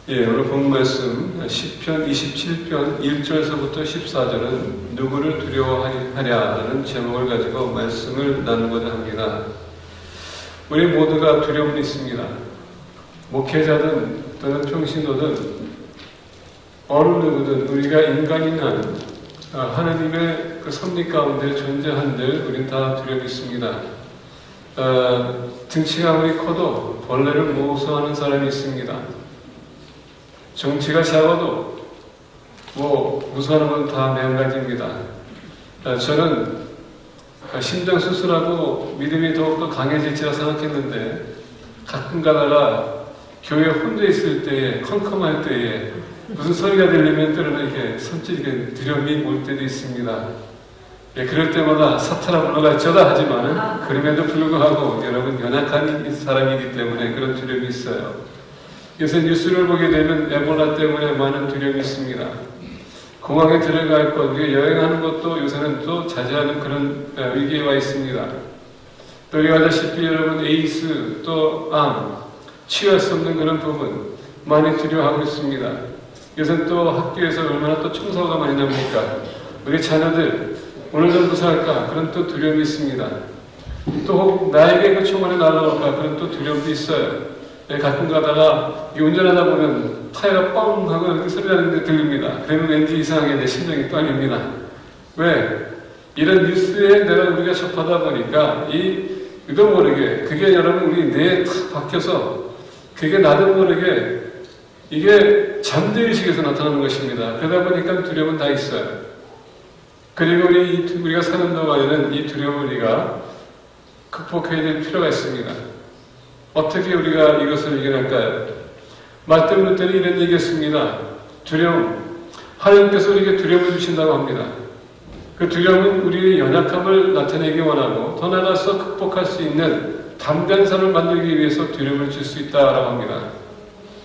오늘 본 말씀 시편 27편 1절에서부터 14절은 누구를 두려워하랴라는 제목을 가지고 말씀을 나누고자 합니다. 우리 모두가 두려움이 있습니다. 목회자든 또는 평신도든 어느 누구든 우리가 인간인 한 하나님의 그 섭리 가운데 존재한들 우린 다 두려움이 있습니다. 등치가 아무리 커도 벌레를 모성하는 사람이 있습니다. 정치가 작아도 무서워하는 건 다 마찬가지입니다. 저는 심장 수술하고 믿음이 더욱더 강해질지라 생각했는데 가끔 가다가 교회 혼자 있을 때에 컴컴할 때에 무슨 소리가 들리면 때로는 이렇게 손짓 두려움이 올 때도 있습니다. 그럴 때마다 사탄아 물러갈지어다 하지만 그럼에도 불구하고 여러분 연약한 사람이기 때문에 그런 두려움이 있어요. 요새 뉴스를 보게 되면 에볼라 때문에 많은 두려움이 있습니다. 공항에 들어갈 것, 여행하는 것도 요새는 또 자제하는 그런 위기에 와 있습니다. 또 우리가 아시다시피 여러분 에이스, 또 암, 치유할 수 없는 그런 부분 많이 두려워하고 있습니다. 요새 또 학교에서 얼마나 또 총사고가 많이 납니까? 우리 자녀들 오늘도 무사할까? 그런 또 두려움이 있습니다. 또 혹 나에게 그 총알이 날아올까? 그런 또 두려움도 있어요. 가끔 가다가 운전하다 보면 타이어가 뻥 하고 이렇게 소리 나는 데 들립니다. 그러면 왠지 이상하게 내 심장이 떨립니다. 왜? 이런 뉴스에 우리가 접하다 보니까 이도 모르게 그게 여러분 우리 뇌에 탁 박혀서 그게 나도 모르게 이게 잠재의식에서 나타나는 것입니다. 그러다 보니까 두려움은 다 있어요. 그리고 우리가 사는 동안에는 이 두려움을 우리가 극복해야 될 필요가 있습니다. 어떻게 우리가 이것을 이겨낼까요? 마태복음 때는 이런 얘기했습니다. 두려움. 하나님께서 우리에게 두려움을 주신다고 합니다. 그 두려움은 우리의 연약함을 나타내기 원하고 더 나아가서 극복할 수 있는 담대한 삶을 만들기 위해서 두려움을 줄 수 있다고 합니다.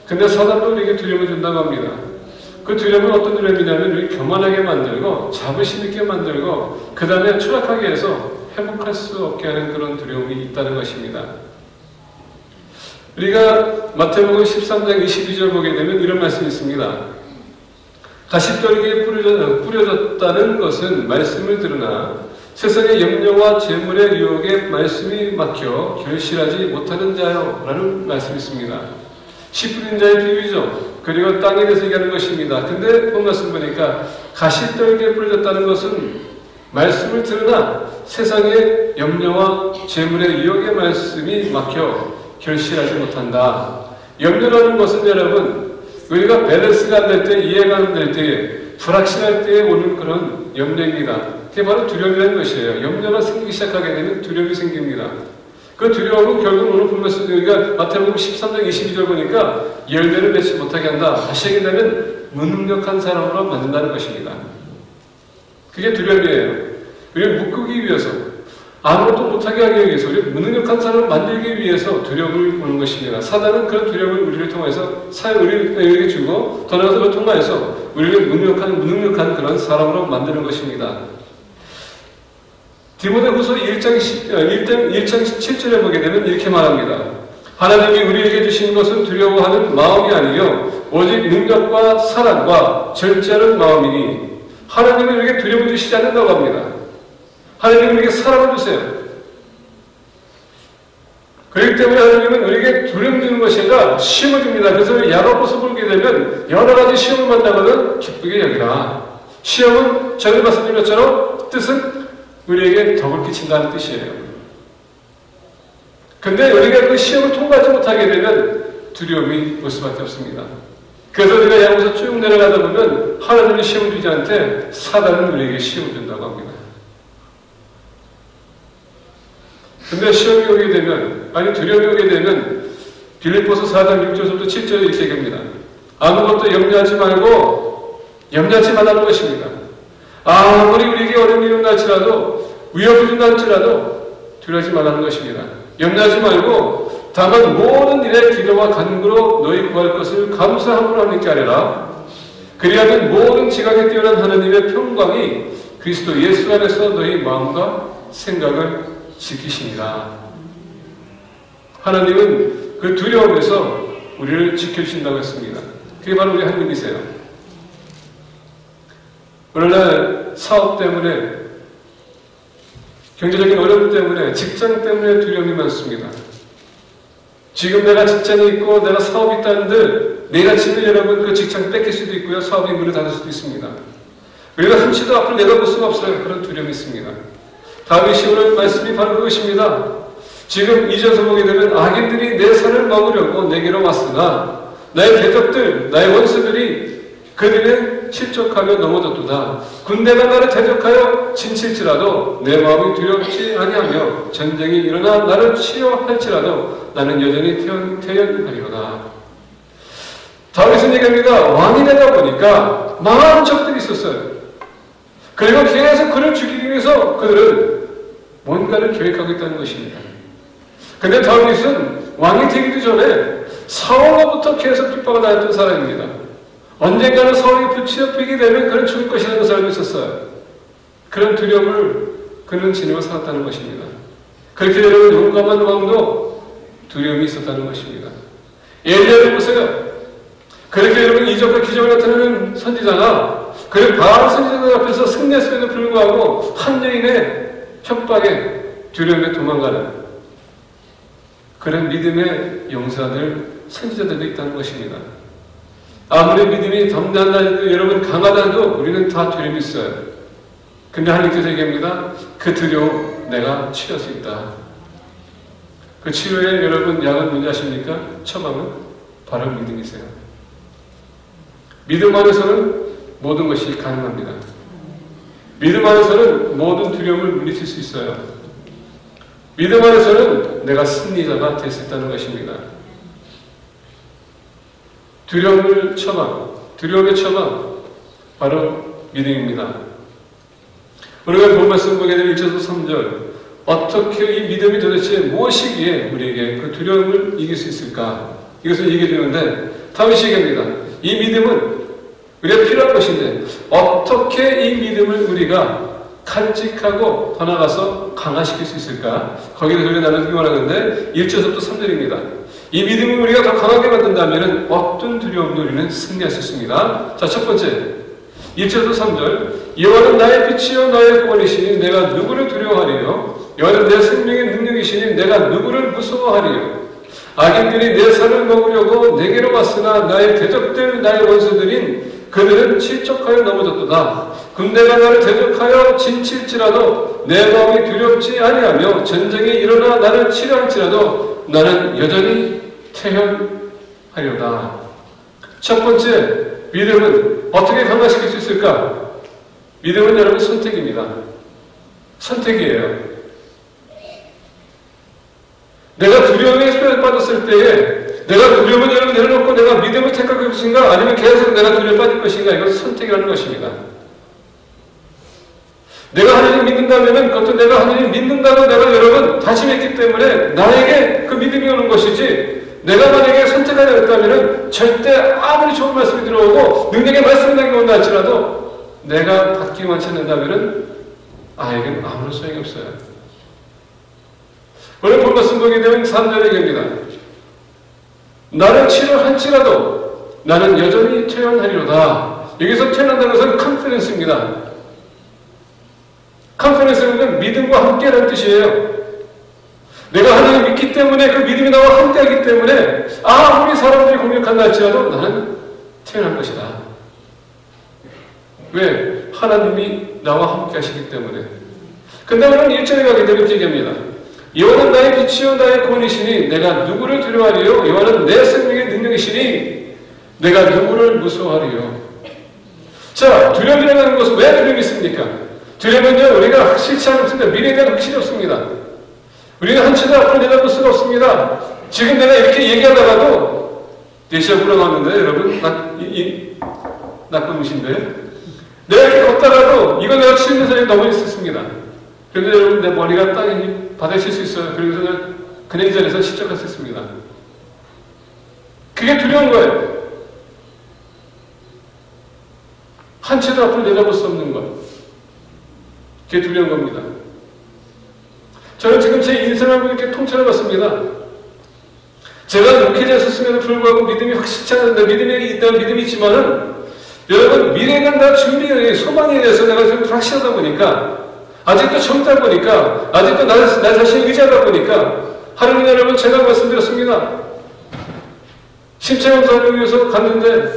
근데 사단도 우리에게 두려움을 준다고 합니다. 그 두려움은 어떤 두려움이냐면 우리 교만하게 만들고 자부심 있게 만들고 그 다음에 추락하게 해서 회복할 수 없게 하는 그런 두려움이 있다는 것입니다. 우리가 마태복음 13장 22절 보게 되면 이런 말씀이 있습니다. 가시떨기에 뿌려졌다는 것은 말씀을 들으나 세상의 염려와 재물의 유혹에 말씀이 막혀 결실하지 못하는 자요 라는 말씀이 있습니다. 씨 뿌린 자의 비유죠. 그리고 땅에 대해서 얘기하는 것입니다. 근데 본 말씀 보니까 가시떨기에 뿌려졌다는 것은 말씀을 들으나 세상의 염려와 재물의 유혹의 말씀이 막혀 결실하지 못한다. 염려라는 것은 여러분 우리가 밸런스가 안 될 때, 이해가 안 될 때, 불확실할 때 오는 그런 염려입니다. 그게 바로 두려움이라는 것이에요. 염려가 생기기 시작하게 되면 두려움이 생깁니다. 그 두려움은 결국 오늘 보면서 우리가 마태복음 13장 22절 보니까 열매를 맺지 못하게 한다. 다시 얘기하면 무능력한 사람으로 만든다는 것입니다. 그게 두려움이에요. 우리를 묶기 위해서 아무것도 못하게 하기 위해서 우리 무능력한 사람을 만들기 위해서 두려움을 보는 것입니다. 사단은 그런 두려움을 우리를 통해서 우리에게 주고 더 나아가서 그걸 통해서 우리를 무능력한 그런 사람으로 만드는 것입니다. 디모데후서 1장 17절에 보게 되면 이렇게 말합니다. 하나님이 우리에게 주신 것은 두려워하는 마음이 아니요 오직 능력과 사랑과 절제하는 마음이니 하나님은 우리에게 두려움을 주시지 않는다고 합니다. 하나님은 우리에게 사랑을 주세요. 그렇기 때문에 하나님은 우리에게 두려움 주는 것이 아니라 시험을 줍니다. 그래서 야고보서 보게 되면 여러 가지 시험을 만나거든 기쁘게 여기라. 시험은 전에 말씀드린 것처럼 뜻은 우리에게 덕을 끼친다는 뜻이에요. 근데 우리가 그 시험을 통과하지 못하게 되면 두려움이 올 수밖에 없습니다. 그래서 우리가 야고보서 쭉 내려가다 보면 하나님이 시험을 주지 않되 사단은 우리에게 시험을 준다고 합니다. 근데 시험이 오게 되면, 두려움이 오게 되면, 빌립보서 4장 6절부터 7절에 이렇게 얘기합니다. 아무것도 염려하지 말라는 것입니다. 아무리 우리에게 어려움이 일어날지라도, 위협이 일어날지라도, 두려워하지 말라는 것입니다. 염려하지 말고, 다만 모든 일에 기도와 간구로 너희 구할 것을 감사함으로 하나님께 아뢰라. 그리하면 모든 지각에 뛰어난 하나님의 평강이 그리스도 예수 안에서 너희 마음과 생각을 지키십니다. 하나님은 그 두려움에서 우리를 지켜주신다고 했습니다. 그게 바로 우리 하나님이세요. 오늘날 사업 때문에, 경제적인 어려움 때문에, 직장 때문에 두려움이 많습니다. 지금 내가 직장이 있고 내가 사업이 있다는데 내일 아침에 여러분 그 직장 뺏길 수도 있고요. 사업이 문을 닫을 수도 있습니다. 우리가 한치도 앞을 내다볼 수가 없어요. 그런 두려움이 있습니다. 다윗이 오늘 말씀이 바로 그것입니다. 지금 2절에서 보게 되면 악인들이 내 산을 먹으려고 내게로 왔으나 나의 대적들, 나의 원수들이 그들은 실족하며 넘어졌도다. 군대가 나를 대적하여 진칠지라도 내 마음이 두렵지 아니하며 전쟁이 일어나 나를 치료할지라도 나는 여전히 태연하리로다. 다윗은 얘기합니다. 왕이 되다 보니까 많은 적들이 있었어요. 그리고 계속 그를 죽이기 위해서 그들은 뭔가를 계획하고 있다는 것입니다. 근데 다윗은 왕이 되기도 전에 사울로부터 계속 핍박을 당했던 사람입니다. 언젠가는 사울이 붙잡히게 되면 그는 죽을 것이라는 것을 알고 있었어요. 그런 두려움을 그는 지니며 살았다는 것입니다. 그렇게 여러분 용감한 왕도 두려움이 있었다는 것입니다. 엘리야를 보세요. 그렇게 여러분 이적과 기적을 나타내는 선지자가 그 바알 선지자들 앞에서 승리했음에도 불구하고 한 여인의 협박에 두려움에 도망가는 그런 믿음의 용사들, 선지자들도 있다는 것입니다. 아무리 믿음이 담대하다도 여러분 강하다도 우리는 다 두려움이 있어요. 근데 하나님께서 얘기합니다. 그 두려움 내가 치료할 수 있다. 그 치료에 여러분 약은 뭔지 아십니까? 처방은 바로 믿음이세요. 믿음 안에서는 모든 것이 가능합니다. 믿음 안에서는 모든 두려움을 물리칠 수 있어요. 믿음 안에서는 내가 승리자가 될 수 있다는 것입니다. 두려움의 처방, 바로 믿음입니다. 우리가 본 말씀 보게 되면 1절에서 3절, 어떻게 이 믿음이 도대체 무엇이기에 우리에게 그 두려움을 이길 수 있을까? 이것을 얘기해 주는데, 다윗이 얘기합니다. 이 믿음은 우리가 필요한 것인데, 어떻게 이 믿음을 우리가 간직하고 더 나가서 강화시킬 수 있을까? 거기에 대해서 우리가 나누기 원하는데 1절에서부터 3절입니다. 이 믿음을 우리가 더 강하게 만든다면 어떤 두려움도 우리는 승리할 수 있습니다. 자, 첫 번째 1절에서 3절, 여호와는 나의 빛이요 나의 구원이시니 내가 누구를 두려워하리요? 여호와는 내 생명의 능력이시니 내가 누구를 무서워하리요? 악인들이 내 산을 먹으려고 내게로 왔으나 나의 대적들, 나의 원수들인 그들은 실족하여 넘어졌도다. 군대가 나를 대적하여 진칠지라도 내 마음이 두렵지 아니하며 전쟁이 일어나 나를 치료할지라도 나는 여전히 태연하려다. 첫 번째, 믿음은 어떻게 강화시킬 수 있을까? 믿음은 여러분 선택입니다. 선택이에요. 내가 두려움에 빠졌을 때에 내가 두려움을 여러분 내려놓고 내가 믿음을 택할 것인가 아니면 계속 내가 두려움에 빠질 것인가, 이것은 선택이라는 것입니다. 내가 하나님 믿는다면 그것도 내가 하나님 믿는다고 내가 여러분 다짐했기 때문에 나에게 그 믿음이 오는 것이지, 내가 만약에 선택하지 않았다면 절대 아무리 좋은 말씀이 들어오고 능력의 말씀이 내게 온다 할지라도 내가 받기 원치 않는다면 이건 아무런 소용이 없어요. 오늘 본 말씀 보게 되면 3절의 얘기입니다. 나를 치료할지라도 나는 여전히 태연하리로다. 여기서 태어난다는 것은 컨피던스입니다. 컨피던스는 믿음과 함께라는 뜻이에요. 내가 하나님 믿기 때문에 그 믿음이 나와 함께하기 때문에 아무리 사람들이 공격한다 할지라도 나는 태어날 것이다. 왜? 하나님이 나와 함께 하시기 때문에. 근데 오늘 1절에 가게 되면 이렇게 얘기합니다. 여호와는 나의 빛이요 나의 구원이시니 내가 누구를 두려워하리요? 여호와는 내 생명의 능력이시니 내가 누구를 무서워하리요? 자, 두려움이라는 것은 왜 두려움이 있습니까? 두려움은요, 우리가 확실치 않습니다. 미래에 대한 확실이 없습니다. 우리는 한치도 앞을 내다볼 수가 없습니다. 지금 내가 이렇게 얘기하다가도 대시가 불어났는데 여러분, 나쁜 음식인데 내가 이렇게 걷다가도 이거 내가 치는 사람이 너무 있었습니다. 그런데 여러분, 내 머리가 땅에 바다에 칠 수 있어요. 그래서 그냥 이 자리에서 십자가 수 있습니다. 그게 두려운 거예요. 한치도 앞을 내다볼 수 없는 것. 그게 두려운 겁니다. 저는 지금 제 인생을 이렇게 통찰해 봤습니다. 제가 목회자였음에도 불구하고 믿음이 확실치 않은데 믿음이 있다면 믿음이 있지만은 여러분 미래에 대한 준비, 소망에 대해서 내가 좀 불확실하다 보니까 아직도 젊다 보니까 아직도 나 자신을 의지하다 보니까 하나님 여러분 제가 말씀드렸습니다. 심채원 사람을 위해서 갔는데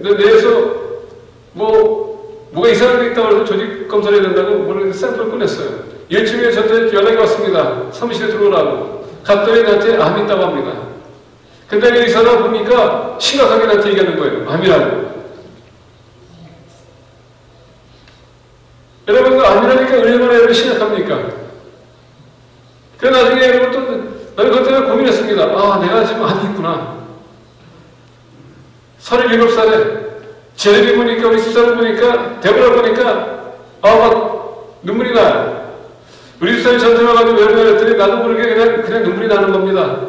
뇌에서 뭐가 이상한 게 있다고 해서 조직 검사를 해야 된다고 모르는 샘플을 꺼냈어요. 일주일에 저한테 연락이 왔습니다. 사무실에 들어오라고. 갔더니 나한테 암이 있다고 합니다. 근데 의사가 보니까 심각하게 나한테 얘기하는 거예요. 암이라고. 여러분, 암이라니까 얼마나 여러분 심각합니까? 그래서 나중에 여러분 또, 나는 그것 때문에 고민했습니다. 아, 내가 지금 암이 있구나. 37살에, 쟤네들 보니까, 우리 집사람 보니까, 대보라 보니까, 막 눈물이 나요. 우리 집사람이 전화 와가지고 왜 그랬더니 나도 모르게 그냥 눈물이 나는 겁니다.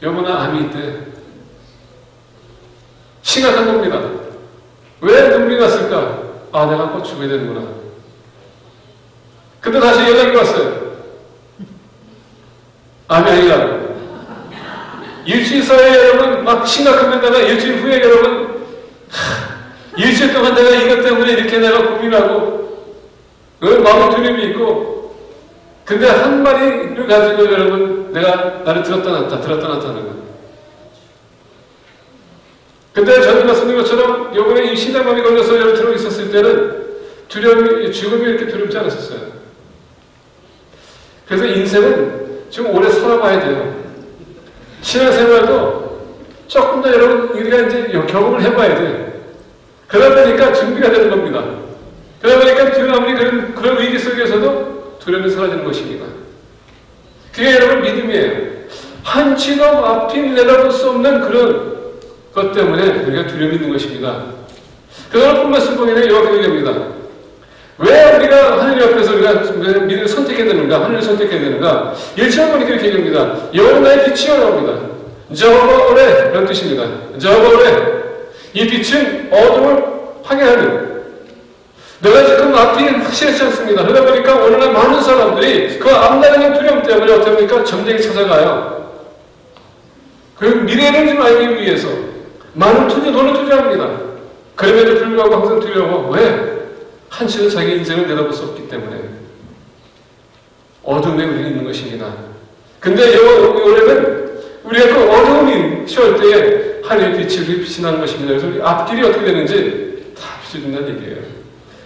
여보나 암이 있대. 심각한 겁니다. 왜 눈물이 났을까? 아, 내가 곧 죽어야 되는구나. 근데 다시 연락이 왔어요. 암이 아니라고. 일주일 사이에 여러분 막 심각하면 내가 일주일 후에 여러분 일주일 동안 내가 이것 때문에 이렇게 내가 고민하고 마음의 두려움이 있고 근데 한 마리를 가지고 여러분 내가 나를 들었다 놨다 하는 거예요. 근데 저는 말씀드린 것처럼 요번에 이 신장암이 걸려서 여러분 들어 있었을 때는 두려움이 죽음이 이렇게 두렵지 않았었어요. 그래서 인생은 좀 오래 살아봐야 돼요. 신앙생활도 조금 더 여러분 우리가 이제 경험을 해봐야 돼. 그러다 보니까 준비가 되는 겁니다. 그러다 보니까 아무리 그런 위기 속에서도 두려움이 사라지는 것입니다. 그게 여러분 믿음이에요. 한 지도 앞이 내다볼 수 없는 그런 것 때문에 우리가 두려움이 있는 것입니다. 그거는 뿐만 성경에는 이렇게 얘기합니다. 왜 우리가 하나님 앞에서 우리가 믿음을 선택해야 되는가? 하나님을 선택해야 되는가? 1절 보니까 이렇게 얘기합니다. 여호와는 나의 빛이여 나옵니다. 저버 오래 라는 뜻입니다. 저버 오래. 이 빛은 어둠을 파괴하는. 내가 지금 앞이 확실하지 않습니다. 그러다 보니까 오늘날 많은 사람들이 그 앞나가는 두려움 때문에 어떻게 보니까 점쟁이 찾아가요. 그 미래를 좀 알기 위해서 많은 돈을 투자합니다. 그럼에도 불구하고 항상 두려워. 왜? 한치도 자기 인생을 내다볼 수 없기 때문에 어둠에 우리는 있는 것입니다. 근데 올해는 우리가 그 어두움이 시월 때에 하늘의 빛이 빛나는 것입니다. 그래서 우리 앞길이 어떻게 되는지 다 비춰준다는 얘기예요.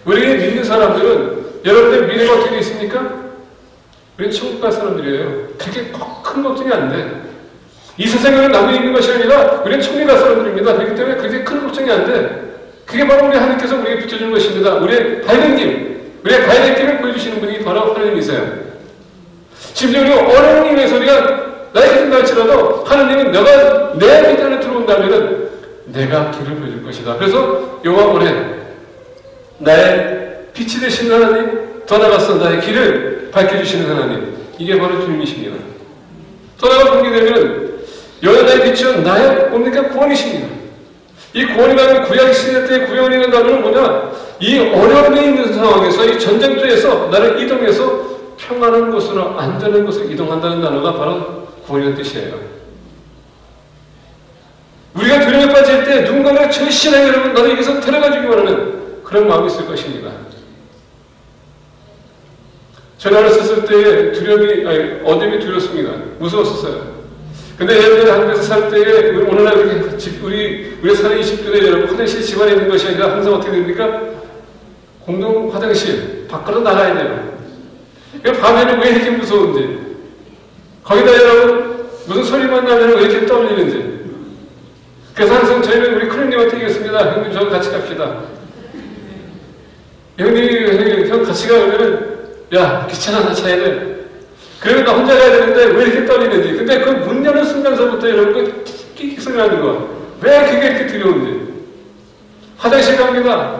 우리 믿는 사람들은 여러분들 미래가 어떻게 있습니까? 우리는 천국 갈 사람들이에요. 그렇게 큰 걱정이 안 돼. 이 세상에 남이 있는 것이 아니라 우리는 천국 갈 사람들입니다. 그렇기 때문에 그렇게 큰 걱정이 안 돼. 그게 바로 우리 하나님께서 우리에게 비춰주는 것입니다. 우리의 밝은 길, 우리의 밝은 길을 보여주시는 분이 바로 하나님이세요. 심지어 우리가 어려운 일에서 우리가 나에게 된다 할지라도 하나님은 내가 내 밑 안에 들어온다면 내가 길을 보여줄 것이다. 그래서 여호와 오래 나의 빛이 되시는 하나님, 더 나아가서 나의 길을 밝혀주시는 하나님, 이게 바로 주님이십니다. 더 나아가 보게 되면 여호와 나의 빛은 나의 뭡니까? 구원이십니다. 이 구원이라는 구약시대 때 구원이라는 단어는 뭐냐? 이 어려움에 있는 상황에서 이 전쟁터에서 나를 이동해서 평안한 곳으로 안전한 곳으로 이동한다는 단어가 바로 구원이라는 뜻이에요. 우리가 두려움에 빠질 때 누군가가 절실하게 여러분 나를 여기서 데려가주기 원하는 그런 마음이 있을 것입니다. 전화를 썼을 때 어둠이 두렵습니다. 무서웠었어요. 근데 예전에 한국에서 살 때에 오늘날 우리 사는 20대에 여러분 화장실 집안에 있는 것이 아니라 항상 어떻게 됩니까? 공동 화장실 밖으로 나가야 돼요. 밤에는 왜 이렇게 무서운지 거기다 여러분 무슨 소리만 나면 왜 이렇게 떠올리는지. 그래서 항상 저희는 우리 큰형님한테 얘기했습니다. 형님 저 같이 갑시다. 형 같이 가면 야 귀찮아 나 차야 돼. 그러면 나 혼자 가야 되는데 왜 이렇게 떨리는지. 근데 그 문 여는 순간서부터 여러분 끽끽 소리 나는 거야. 왜 그게 이렇게 두려운지. 화장실 갑니다.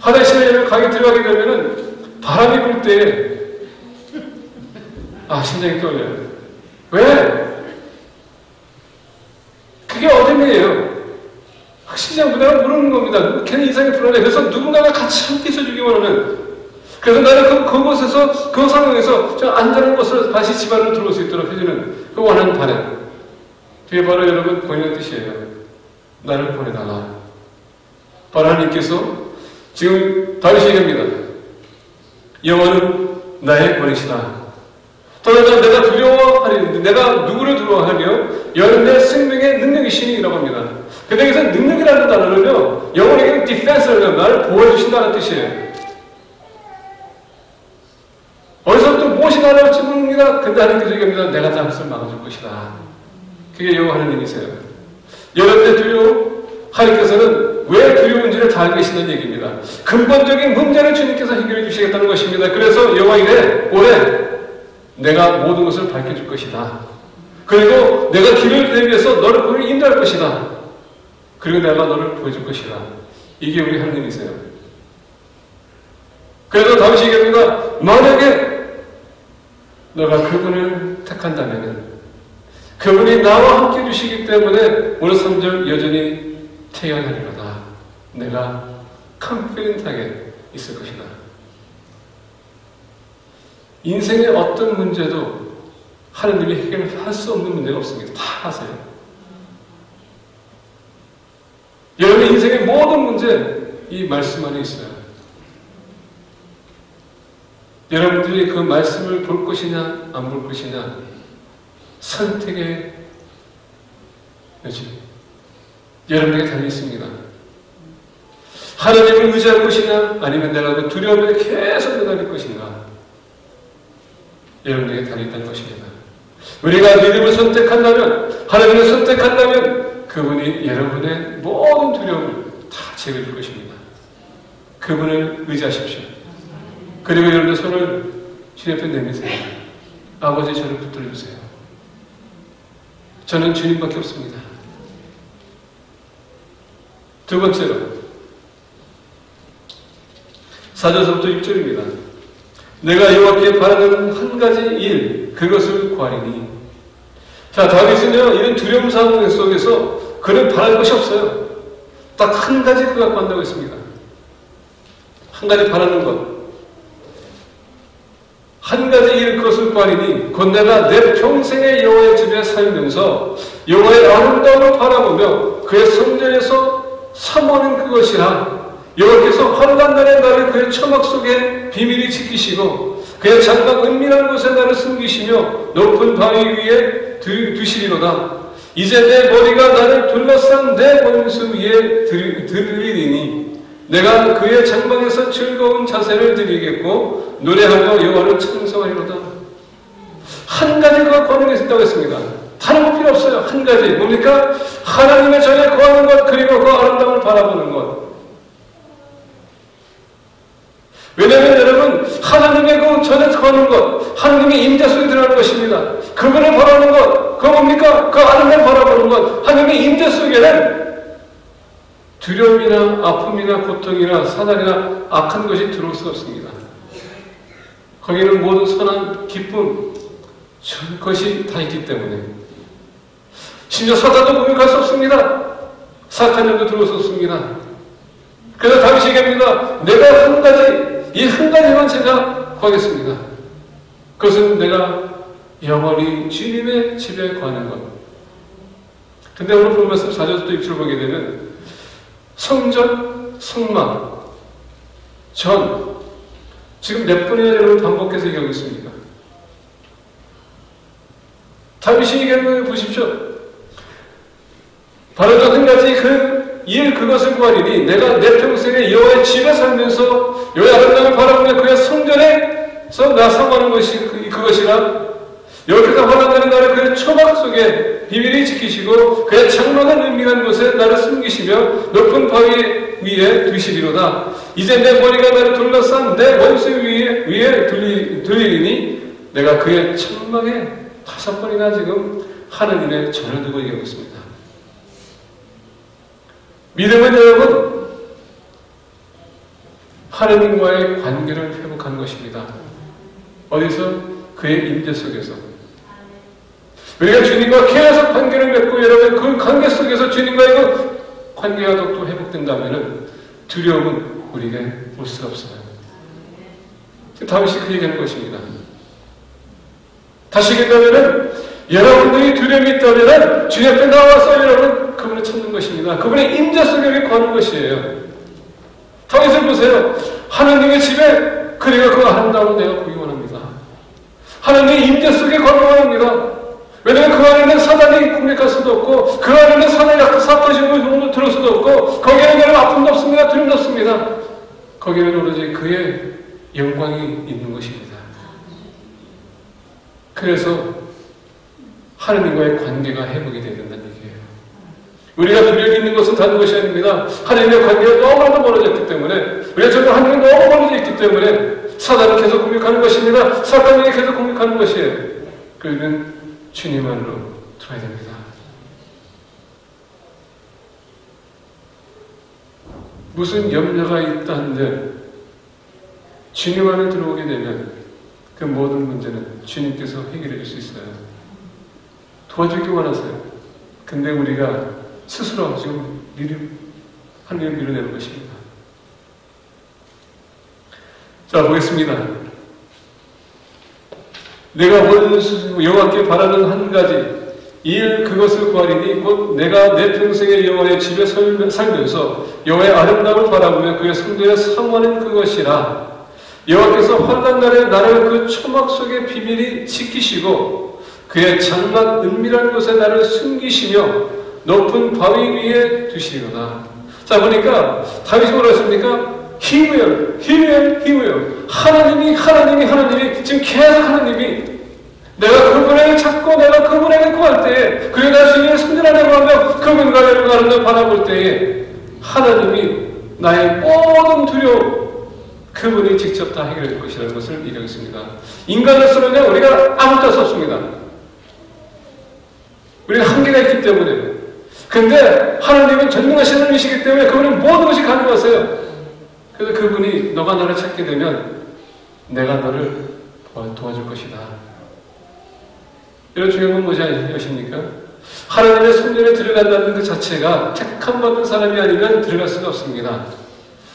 화장실에 가게 들어가게 되면은 바람이 불 때 심장이 떨려요. 왜? 그게 어둠이에요. 확실히 내가 모르는 겁니다. 괜히 이상이 불안해. 그래서 누군가가 같이 함께 있어주기 원하는 그래서 나는 그곳에서, 그 상황에서 저 안전한 곳으로 다시 집 안으로 들어올 수 있도록 해주는 그 원하는 바람. 그게 바로 여러분 본인의 뜻이에요. 나를 보내달라. 바로 하나님께서 지금 다윗이 얘기합니다. 여호와는 나의 권위시다. 또한 내가 두려워하리니 내가 누구를 두려워하며 여호와는 내 생명의 능력이시니라고 합니다. 근데 여기서 능력이라는 단어는요, 영어로 디펜스를 나를 보호해 주신다는 뜻이에요. 어디서부터 무엇이 나올지 모릅니다. 근데 하나님께서 얘기합니다. 내가 다윗을 막아줄 것이다. 그게 여호와 하나님이세요. 여러분의 두려움, 하나님께서는 왜 두려운지를 다 알고 계신다는 얘기입니다. 근본적인 문제를 주님께서 해결해 주시겠다는 것입니다. 그래서 여호와 이래 올해 내가 모든 것을 밝혀줄 것이다. 그리고 내가 길을 대비해서 너를 거기 인도할 것이다. 그리고 내가 너를 보여줄 것이다. 이게 우리 하나님이세요. 그래서 다윗이 얘기합니다. 만약에 너가 그분을 택한다면 그분이 나와 함께 해주시기 때문에 오늘 3절 여전히 태어나리로다. 내가 컨피던트하게 있을 것이다. 인생의 어떤 문제도 하나님이 해결할 수 없는 문제가 없습니다. 다 아세요. 여러분의 인생의 모든 문제 이 말씀 안에 있어요. 여러분들이 그 말씀을 볼 것이냐 안 볼 것이냐 선택의 여지 여러분에게 달려있습니다. 하나님을 의지할 것이냐 아니면 내가 그 두려움에 계속 매달릴 것인가 여러분에게 달려있다는 것입니다. 우리가 믿음을 선택한다면 하나님을 선택한다면 그분이 여러분의 모든 두려움을 다 제거해줄 것입니다. 그분을 의지하십시오. 그리고 여러분의 손을 주님 앞에 내미세요. 아버지 저를 붙들어주세요. 저는 주님밖에 없습니다. 두 번째로 4절부터 6절입니다. 내가 여호와께 바라는 한 가지 일 그것을 구하리니. 자, 다윗은요 이런 두려움 상황 속에서 그는 바랄 것이 없어요. 딱 한 가지 그가 구한다고 했습니다. 한 가지 바라는 것. 한 가지 일 그것을 구하리니 곧 내가 내 평생의 여호와의 집에 살면서 여호와의 아름다움을 바라보며 그의 성전에서 사모하는 그것이라. 여호와께서 환난 날에 나를 그의 처막 속에 비밀히 지키시고 그의 장막 은밀한 곳에 나를 숨기시며 높은 바위 위에 두시리로다. 이제 내 머리가 나를 둘러싼 내 원수 위에 들리리니 내가 그의 장막에서 즐거운 자세를 드리겠고 노래하며 여호와를 찬송하리로다. 한 가지 그가 구하는 게 있다고 했습니다. 다른 거 필요 없어요. 한 가지 뭡니까? 하나님의 전에 구하는 것 그리고 그 아름다움을 바라보는 것. 왜냐하면 여러분 하나님의 그 전에 구하는 것 하나님의 임재 속에 들어가는 것입니다. 그분을 바라보는 것 그거 뭡니까? 그 아름다움을 바라보는 것 하나님의 임재 속에는 두려움이나 아픔이나 고통이나 사단이나 악한 것이 들어올 수가 없습니다. 거기는 모든 선한 기쁨 것이 다 있기 때문에 심지어 사단도 공격할 수 없습니다. 사악한 영도 들어올 수 없습니다. 그래서 다윗이 얘기합니다. 내가 한 가지 이 한 가지만 제가 구하겠습니다. 그것은 내가 영원히 주님의 집에 구하는 것. 근데 오늘 본 말씀 4절부터 6절 보게 되면 성전, 성막, 전 지금 몇 번이나 여러분 반복해서 얘기하고 있습니다. 다윗이 얘기하는 거 보십시오. 바로 또 한 가지 그것을 구하리니 내가 내 평생에 여호와의 집에 살면서 여호와의 아름다움을 바라보며 그의 성전에서 나 사모하는 것이 그것이라. 여호와께서 환난 날에 나를 그의 초막 속에 비밀히 지키시고 그의 장막은 은밀한 곳에 나를 숨기시며 높은 바위 위에 두시리로다. 이제 내 머리가 나를 둘러싼 내 원수 위에 들리리니 내가 그의 장막에 5번이나 지금 하나님의 전을 두고 얘기하고 있습니다. 믿음은 여러분 하나님과의 관계를 회복하는 것입니다. 어디서? 그의 임재 속에서. 우리가 주님과 계속 관계를 맺고 여러분 그 관계 속에서 주님과의 그 관계가 더욱더 회복된다면 두려움은 우리에게 올 수가 없어요. 다윗이 그 얘기하는 것입니다. 다시 얘기한다면 여러분들이 두려움이 있다면 주님 앞에 나와서 여러분 그분을 찾는 것입니다. 그분의 임재 속에 거하는 것이에요. 다윗을 보세요. 하나님의 집에 그리고 그 아름다운 내가 보기 원합니다. 하나님의 임재 속에 거하기 원합니다. 왜냐하면 그 안에는 사단이 공격할 수도 없고 그 안에는 사단이 사건식으로 들을 수도 없고 거기에는 여러분 아픔도 없습니다. 두려움도 없습니다. 거기에는 오로지 그의 영광이 있는 것입니다. 그래서 하나님과의 관계가 회복이 되야 된다는 얘기예요. 우리가 두려움이 있는 것은 다른 것이 아닙니다. 하나님의 관계가 너무나도 멀어졌기 때문에 우리가 정말 하나님과 너무 멀어져 있기 때문에 사단은 계속 공격하는 것입니다. 사탄이 계속 공격하는 것이에요. 그러면 주님 안으로 들어야 됩니다. 무슨 염려가 있다 한들 주님 안에 들어오게 되면 그 모든 문제는 주님께서 해결해 줄 수 있어요. 도와주기 원하세요. 근데 우리가 스스로 지금 하나님을 밀어내는 것입니다. 자, 보겠습니다. 내가 원수 여호와께 바라는 한 가지 일 그것을 구하리니 곧 내가 내 평생에 여호와의 집에 살면서 여호와의 아름다움을 바라보며 그의 성도에 사모하는 그것이라. 여호와께서 환난 날에 나를 그 초막 속의 비밀이 지키시고 그의 장막 은밀한 곳에 나를 숨기시며 높은 바위 위에 두시리로다. 자, 보니까 다윗이 뭐라 했습니까? He will. 하나님이 지금 계속 하나님이 내가 그분을 찾고 내가 그분에게 구할 때에 그리고 내가 주님을 섬기라고 하며 그분과 나를 바라볼 때에 하나님이 나의 모든 두려움 그분이 직접 다 해결해 줄 것이라는 것을 얘기하겠습니다. 인간으로서는 우리가 아무것도 할 수 없습니다. 우리가 한계가 있기 때문에. 근데 하나님은 전능하신 하나님이시기 때문에 그분은 모든 것이 가능하세요. 그래서 그분이 너가 나를 찾게 되면 내가 너를 도와줄 것이다. 이런 중요한 건 뭐지 아십니까? 하나님의 성전에 들어간다는 그 자체가 택함받은 사람이 아니면 들어갈 수가 없습니다.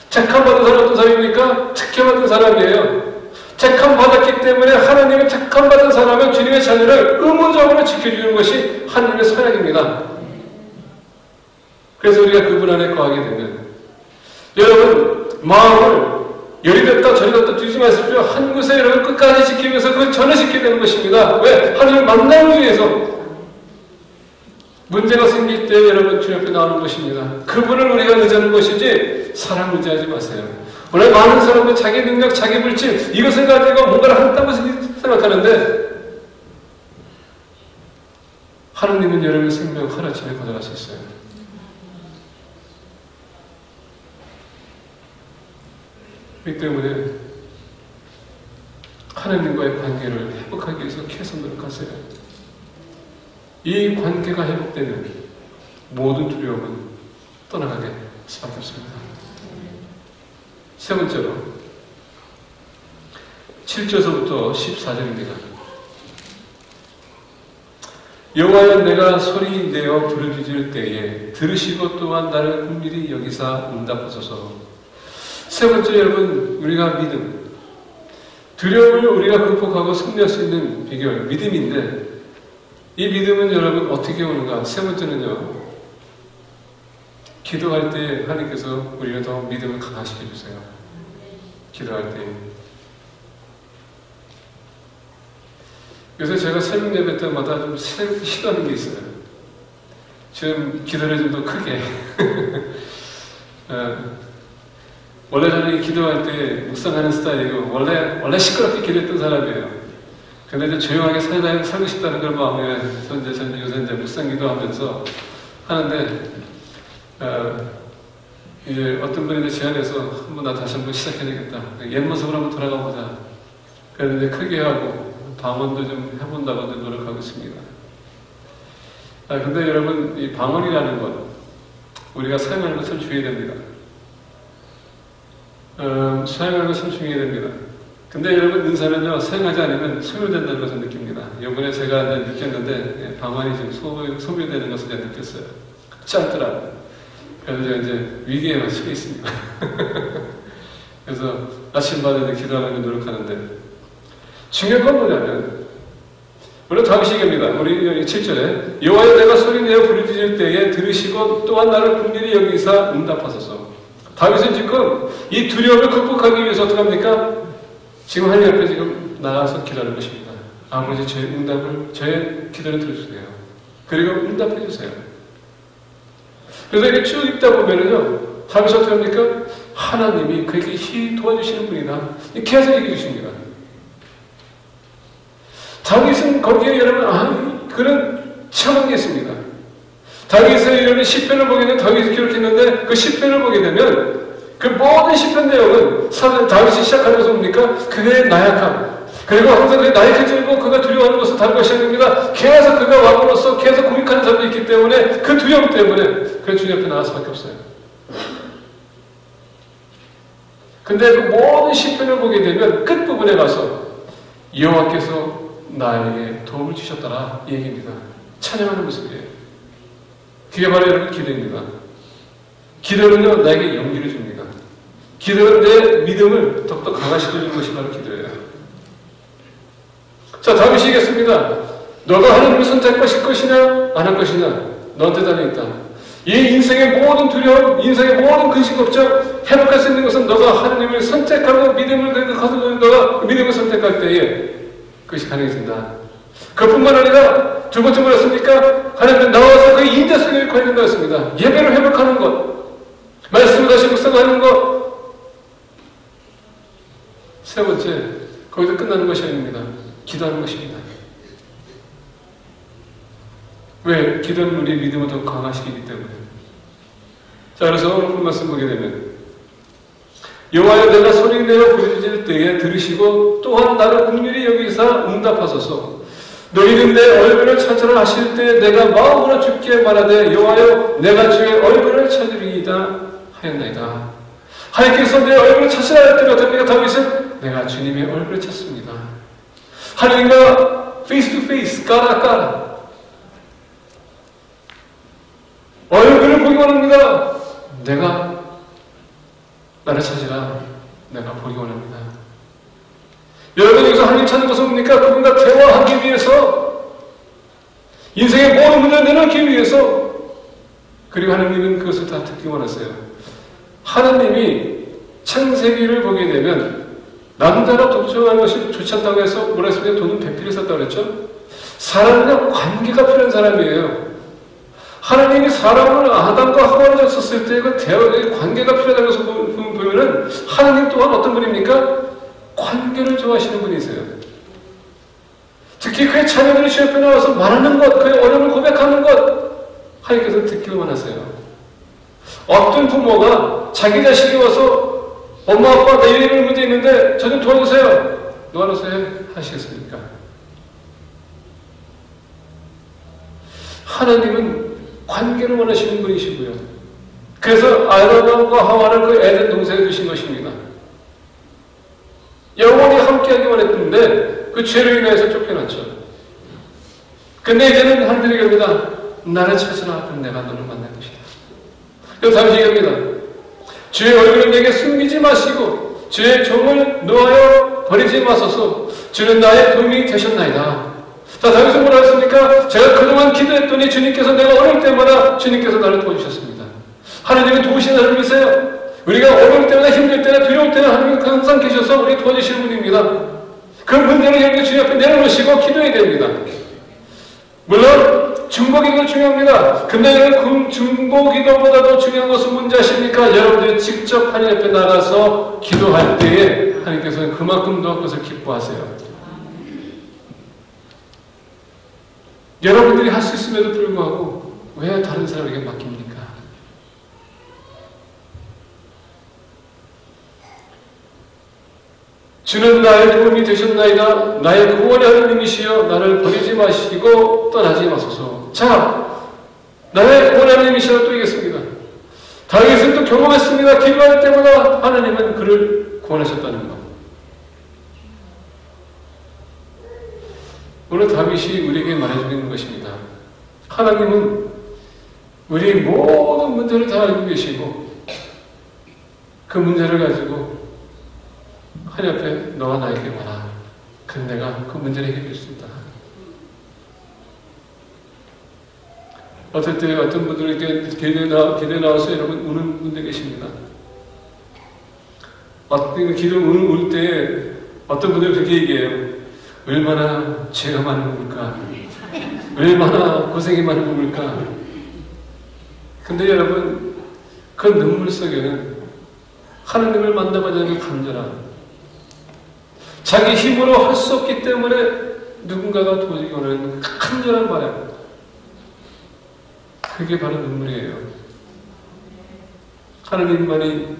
택함받은 사람은 어떤 사람입니까? 택함받은 사람이에요. 택함받았기 때문에 하나님의 택함받은 사람은 주님의 자녀를 의무적으로 지켜주는 것이 하나님의 서약입니다. 그래서 우리가 그분 안에 거하게 되면 여러분 마음을 열이됐다 저리됐다 두지 마십시오. 한 곳에 여러분 끝까지 지키면서 그걸 전해지켜야 되는 것입니다. 왜? 하나님을 만나기 위해서. 문제가 생길 때 여러분 주님 앞에 나오는 것입니다. 그분을 우리가 의지하는 것이지 사람을 의지하지 마세요. 원래 많은 사람은 자기 능력, 자기 물질 이것을 가지고 뭔가를 한다고 생각하는데 하나님은 여러분의 생명 하루아침에 가져갈 수 있어요. 그렇기 때문에 하나님과의 관계를 회복하기 위해서 계속 노력하세요. 이 관계가 회복되면 모든 두려움은 떠나가게 수밖에 없습니다. 세 번째로 7절서부터 14절입니다. 여호와여 내가 소리 내어 부르짖을 때에 들으시고 또한 나를 은밀히 여기사 응답하소서. 세 번째 여러분 우리가 믿음 두려움을 우리가 극복하고 승리할 수 있는 비결 믿음인데 이 믿음은 여러분 어떻게 오는가? 세 번째는요 기도할 때 하나님께서 우리가 더 믿음을 강화시켜 주세요. 기도할 때 요새 제가 새벽 예배 때마다 좀 시도하는 게 있어요. 지금 기도를 좀 더 크게 원래 저는 기도할 때 묵상하는 스타일이고 원래 시끄럽게 기도했던 사람이에요. 근데 이제 조용하게 살고 싶다는 걸 마음에 저는 요새 이제 묵상 기도하면서 하는데 이제 어떤 분이 제안해서 한번 나 다시 한번 시작해야겠다. 옛 모습으로 한번 돌아가 보자. 그래서 이제 크게 하고 방언도 좀 해본다고 노력하고 있습니다. 근데 여러분 이 방언이라는 건 우리가 사용하는 것을 주의해야 됩니다. 사용하는 것은 중요해야 됩니다. 근데 여러분 은사는요 사용하지 않으면 소멸된다는 것을 느낍니다. 이번에 제가 느꼈는데 방언이 좀 소멸되는 것을 제가 느꼈어요. 짧더라고요. 그래서 제가 이제 위기에 처해 있습니다. 그래서 아침마다 기도하는 게 노력하는데, 중요한 건 뭐냐면, 물론 다윗이 얘기합니다. 우리 7절에 여호와여 내가 소리내어 부르짖을 때에 들으시고 또한 나를 긍휼히 여기사 응답하소서. 다윗은 지금 이 두려움을 극복하기 위해서 어떻게 합니까? 지금 하나님 앞에 지금 나가서 기도하는 것입니다. 아버지 저의 응답을, 저의 기도를 들어주세요. 그리고 응답해 주세요. 그래서 이렇게 쭉 읽다 보면은요, 다윗이 어떻게 합니까? 하나님이 그에게 도와주시는 분이다. 계속 얘기해 주십니다. 다윗은 거기에 여러분 그런 체험한 게 있습니다. 다윗의 이런 시편을 보게 되면 다윗이 기록했는데 그 시편을 보게 되면 그 모든 시편 내용은 사실 다윗이 시작하면서 뭡니까? 그의 나약함, 그리고 항상 그의 나약해지고 그가 두려워하는 것을 다루고 시작합니다. 계속 그가 왕으로서 계속 공격하는 사람도 있기 때문에 그 두려움 때문에 그 주님 앞에 나갈 수밖에 없어요. 근데 그 모든 시편을 보게 되면 끝부분에 가서 여호와께서 나에게 도움을 주셨더라 이 얘기입니다. 찬양하는 모습이에요. 그게 바로 여러분 기도입니다. 기도는요 나에게 용기를 줍니다. 기도는 내 믿음을 더욱더 강화시켜주는 것이 바로 기도예요. 자, 다윗이 얘기했습니다. 너가 하나님을 선택하실 것이냐 안 할 것이냐 너한테 달려있다. 이 인생의 모든 두려움, 인생의 모든 근심 걱정 회복할 수 있는 것은 너가 하나님을 선택하고 믿음을 가지고 너가 믿음을 선택할 때에 그것이 가능해진다. 그뿐만 아니라 두 번째 뭐였습니까? 하나님은 나와서 그 인자 속에 있고 있는 거였습니다. 예배를 회복하는 것, 말씀을 다시 묵상하는 것. 세 번째, 거기서 끝나는 것이 아닙니다. 기도하는 것입니다. 왜? 기도는 우리의 믿음을 더 강화시키기 때문에. 자, 그래서 오늘 말씀 보게 되면 여호와여 내가 소리내어 부르짖을 때에 들으시고 또한 나를 긍휼히 여기사 응답하소서. 너희는 내 얼굴을 찾으라 하실 때 내가 마음으로 주께 말하되 여호와여 내가 주의 얼굴을 찾으리이다 하였나이다. 하나님께서 내 얼굴을 찾으라 할 때가 어떻습니까? 다윗은 내가 주님의 얼굴을 찾습니다. 하나님과 페이스 투 페이스, 까라 까라. 얼굴을 보기 원합니다. 내가 나를 찾으라. 내가 보기 원합니다. 여러분 여기서 하나님 찾는 것은 뭡니까? 그분과 대화하기 위해서, 인생의 모든 문제를 내놓기 위해서. 그리고 하나님은 그것을 다 듣기 원하세요. 하나님이 창세기를 보게 되면 남자로 독점하는 것이 좋지 않다고 해서 뭐라 했습니까? 돈은 배필을 썼다고 그랬죠? 사람과 관계가 필요한 사람이에요. 하나님이 사람을 아담과 하와를 졌었을 때 그 대화의 관계가 필요하다는 것을 보면은 하나님 또한 어떤 분입니까? 관계를 좋아하시는 분이세요. 특히 그의 자녀들이 주 옆에 나와서 말하는 것, 그의 어려움을 고백하는 것, 하나님께서 듣기만 하세요. 어떤 부모가 자기 자식이 와서 엄마 아빠 나 이런 문제 있는데 저 좀 도와주세요. 너 알아서 해 하시겠습니까? 하나님은 관계를 원하시는 분이시고요. 그래서 아담과 하와를 그 에덴 동산에 두신 것입니다. 영원히 함께하기 원했는데 그 죄로 인해서 쫓겨났죠. 근데 이제는 하나님이 얘기합니다. 나를 찾으라. 그럼 내가 너를 만날 것이다. 그래서 다윗이 얘기합니다. 주의 얼굴을 내게 숨기지 마시고 주의 종을 놓아여 버리지 마소서. 주는 나의 도움이 되셨나이다. 자, 다윗은 뭐라 했습니까? 제가 그동안 기도했더니 주님께서 내가 어려울 때마다 주님께서 나를 도와주셨습니다. 하나님은 도우시는 하나님이세요. 우리가 어려울 때나 힘들 때나 두려울 때나 하나님은 항상 계셔서 우리 도와주시는 분입니다. 그 문제를 여러분 주님 앞에 내려놓으시고 기도해야 됩니다. 물론 중보기도 중요합니다. 근데 여러분 중보기도보다도 중요한 것은 뭔지 아십니까? 여러분들이 직접 하나님 앞에 나가서 기도할 때에 하나님께서는 그만큼 더 그것을 기뻐하세요. 여러분들이 할 수 있음에도 불구하고 왜 다른 사람에게 맡깁니까? 주는 나의 도움이 되셨나이다. 나의 구원의 하나님이시여 나를 버리지 마시고 떠나지 마소서. 자, 나의 구원의 하나님이시여 또 얘기했습니다. 다윗은 또 경험했습니다. 기도할 때마다 하나님은 그를 구원하셨다는 것. 오늘 다윗이 우리에게 말해주는 것입니다. 하나님은 우리의 모든 문제를 다 알고 계시고 그 문제를 가지고 하나님 앞에 너와 나에게 와라. 그럼 내가 그 문제를 해결할 수 있다. 어떨 때 어떤 분들이 기도에 나와서 여러분 우는 분들 계십니다. 기도 울 때 어떤 분들은 그렇게 얘기해요. 얼마나 죄가 많은 걸까? 얼마나 고생이 많은 걸까? 근데 여러분, 그 눈물 속에는 하나님을 만나보자는 간절함, 자기 힘으로 할 수 없기 때문에 누군가가 도와주기 원하는 간절한 바람, 그게 바로 눈물이에요. 하나님만이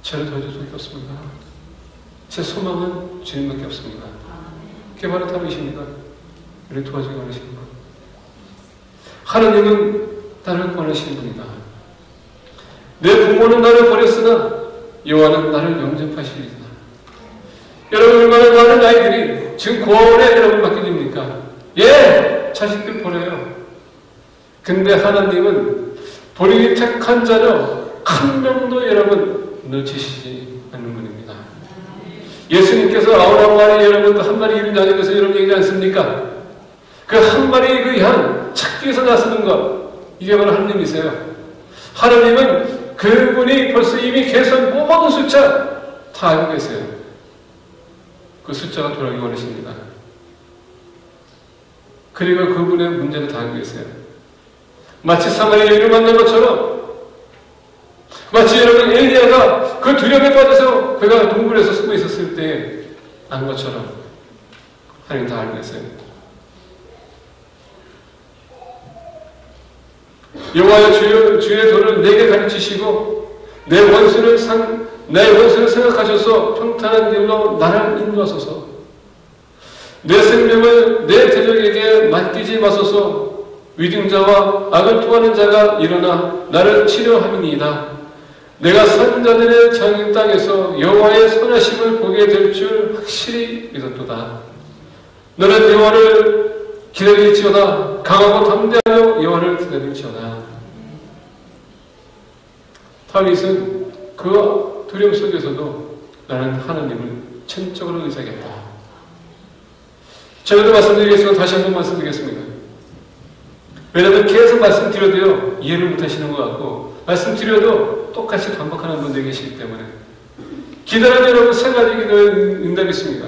저를 도와줄 수밖에 없습니다. 제 소망은 주님밖에 없습니다. 그게 바로 답이십니다. 우리 도와주기 원하시는 분. 하나님은 나를 원하시는 분이다. 내 부모는 나를 버렸으나 여호와는 나를 영접하시리이다. 여러분, 얼마나 많은 아이들이 지금 고아원에 여러분 맡겨집니까? 예! 자식들 버려요. 근데 하나님은 본인이 택한 자녀 한 명도 여러분 놓치시지 않는 분입니다. 예수님께서 아우라 마리 여러분 한 마리 이른 양에 대해서 여러분 얘기하지 않습니까? 그 한 마리 그 양 찾기 위해서 나서는 것, 이게 바로 하나님이세요. 하나님은 그분이 벌써 이미 계산 모든 숫자 다 알고 계세요. 그 숫자가 돌아오기 원하십니다. 그리고 그분의 문제를 다 알고 계세요. 마치 사마리아 여인을 만난 것처럼, 마치 여러분 엘리야가 그 두려움에 빠져서 그가 동굴에서 숨어 있었을 때 안 것처럼 하나님 다 알고 계세요. 여호와의 주의 도를 내게 가르치시고 내 원수를 생각하셔서 평탄한 길로 나를 인도하소서. 내 생명을 내 대적에게 맡기지 마소서. 위증자와 악을 토하는 자가 일어나 나를 치료함이니이다. 내가 선자들의 장인 땅에서 여호와의 선하심을 보게 될 줄 확실히 믿었도다. 너는 여호와를 기다릴지어다. 강하고 담대하여 여호와를 기다릴지어다. 다윗은 그 두려움 속에서도 나는 하나님을 전적으로 의지하겠다. 저희도 말씀드리겠습니다. 다시 한번 말씀드리겠습니다. 왜냐하면 계속 말씀드려도요 이해를 못하시는 것 같고, 말씀드려도 똑같이 반복하는 분들이 계시기 때문에 기다리는 여러분 세 가지 기도의 응답이 있습니다.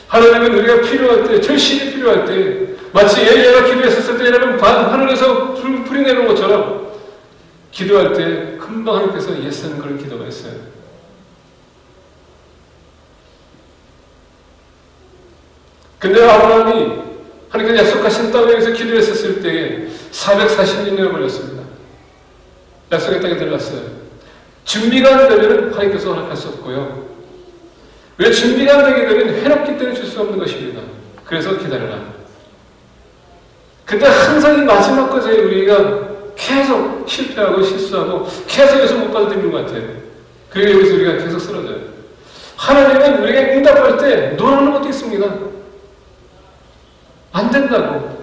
하나님은 우리가 필요할 때, 절실히 필요할 때, 마치 엘리야가 기도했었을 때 여러분 하늘에서 불이 내는 것처럼 기도할 때 금방 하나님께서 예스하는 그런 기도가 있어요. 근데 아브라함이 하나님께서 약속하신 땅에 대해서 기도했었을 때에 440년이 걸렸습니다. 약속의 땅에 들어갔어요. 준비가 안 되면 하나님께서 허락할 수 없고요. 왜 준비가 안 되게 되면 해롭기 때문에 줄 수 없는 것입니다. 그래서 기다려라. 근데 항상 이 마지막 것에 우리가 계속 실패하고 실수하고 계속 여기서 못 받아들이는 것 같아요. 그리고 여기서 우리가 계속 쓰러져요. 하나님은 우리가 응답할 때 노하는 것도 있습니다. 안 된다고.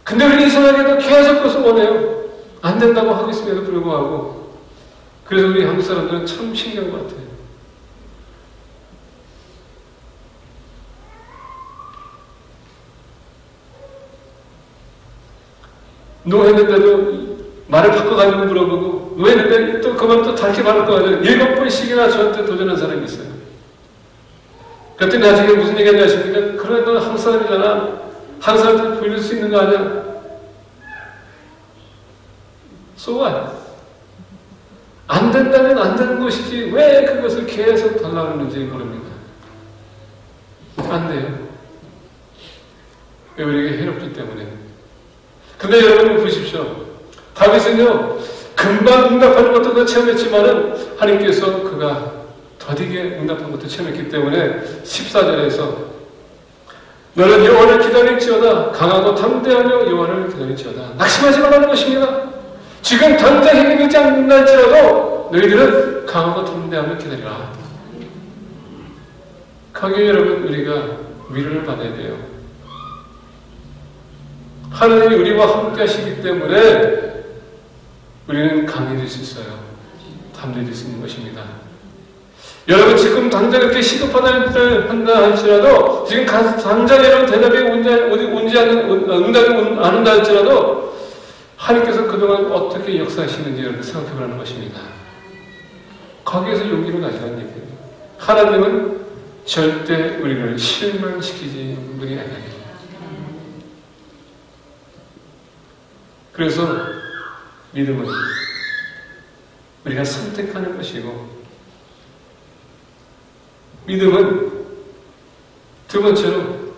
근데 우리 이상하게도 계속 그것을 원해요. 안 된다고 하고 있음에도 불구하고. 그래서 우리 한국 사람들은 참 신기한 것 같아요. 노했는데도 말을 바꿔가지고 물어보고, 노했는데 또 그만 또 다르게 말을 바꿔가지고 7번씩이나 저한테 도전한 사람이 있어요. 그랬더니 나중에 무슨 얘기 하냐 하십니까? 그래, 너 한국 사람이잖아. 한국 사람들 보일 수 있는 거 아니야? So what? 안 된다면 안 되는 것이지 왜 그것을 계속 달라고 하는지 모릅니다. 안 돼요. 왜 우리에게 해롭기 때문에. 근데 여러분 보십시오. 다윗은요 금방 응답하는 것도 체험했지만은 하나님께서 그가 더디게 응답한 것도 체험했기 때문에 14절에서 너는 여호와를 기다릴지어다. 강하고 담대하며 여호와를 기다릴지어다. 낙심하지 말라는 것입니다. 지금 당장 해결되지 않는다할지라도 너희들은 강하고 담대하며 기다리라. 가게 여러분 우리가 위로를 받아야 돼요. 하나님이 우리와 함께 하시기 때문에 우리는 강해질 수 있어요. 담대해질 수 있는 것입니다. 여러분 지금 당장 이렇게 시급하다 한다 할지라도 지금 당장 이런 대답이 온지 않는 응답이 안 온다 할지라도 하나님께서 그동안 어떻게 역사하시는지 여러분 생각해 보라는 것입니다. 거기에서 용기를 가지라는 얘기예요. 하나님은 절대 우리를 실망시키지 분이 아니에요. 그래서 믿음은 우리가 선택하는 것이고, 믿음은 두 번째로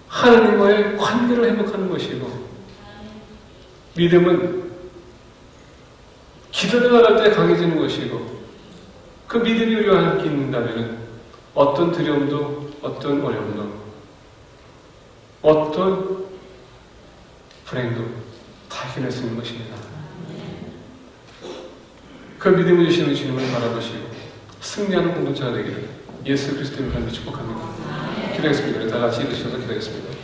하나님과의 관계를 회복하는 것이고, 믿음은 기도를 나갈 때 강해지는 것이고, 그 믿음이 우리와 함께 있는다면 어떤 두려움도 어떤 어려움도 어떤 불행도 다 이겨낼 수 있는 것입니다. 그 믿음을 주시는 주님을 바라보시고 승리하는 공동체가 되기를 예수 그리스도의 이름으로 축복합니다. 기도하겠습니다. 다 같이 일으키셔서 기도하겠습니다.